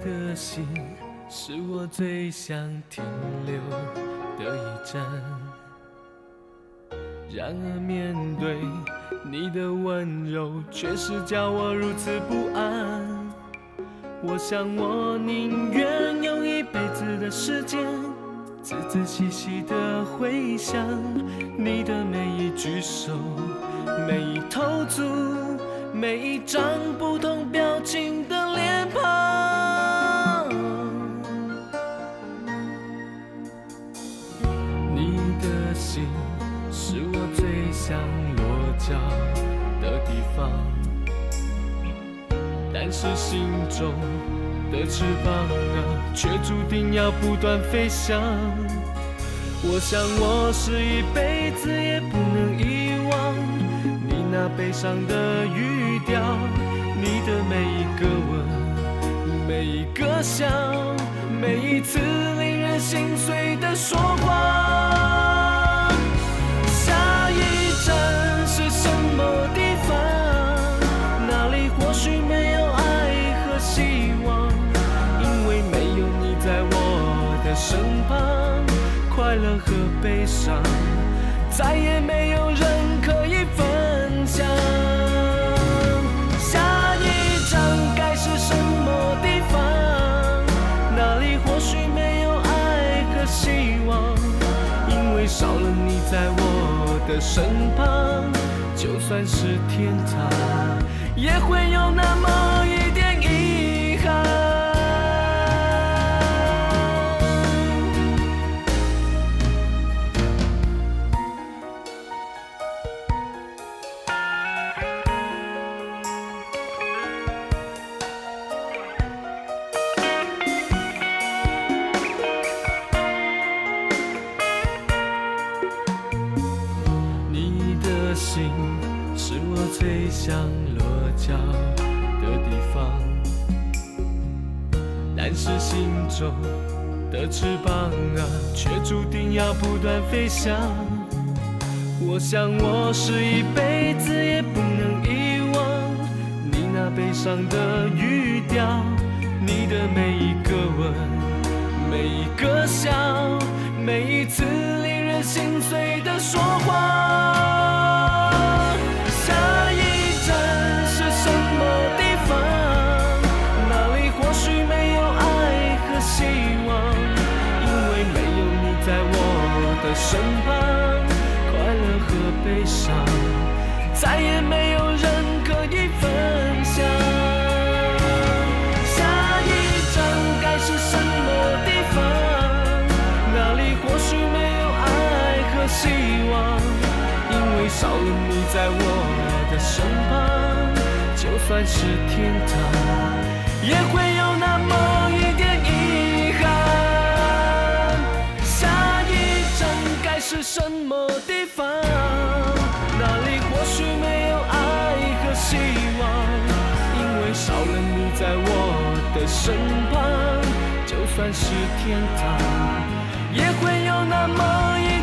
的心是我最想停留的一站，然而面对你的温柔，却是叫我如此不安。我想我宁愿用一辈子的时间，仔仔细细地回想你的每一举手，每一投足，每一张不同表情的脸庞。你的心是我最想落脚的地方，但是心中的翅膀啊，却注定要不断飞翔。我想我是一辈子也不能遗忘你那悲伤的语调，你的每一个吻，每一个笑，每一次令人心碎的说话。下一站是什么地方？那里或许没有爱和希望，因为没有你在我的身旁，快乐和悲伤再也没有人可以分享。下一站该是什么地方？那里或许没有爱和希望，因为少了你在我的身旁，就算是天堂也会有那么一点遗憾。心是我最想落脚的地方，但是心中的翅膀啊，却注定要不断飞翔。我想我是一辈子也不能遗忘你那悲伤的语调，你的每一个吻，每一个笑，每一次令人心碎的说话。下一站是什么地方？那里或许没有爱和希望，因为没有你在我的身旁，快乐和悲伤再也没有人可以分享。下一站该是什么地方？那里或许没有爱和希望，因为少了你在我的身旁，就算是天堂也会有那么一点遗憾。下一站该是什么地方？那里或许没有爱和希望，因为少了你在我的身旁，就算是天堂也会有那么一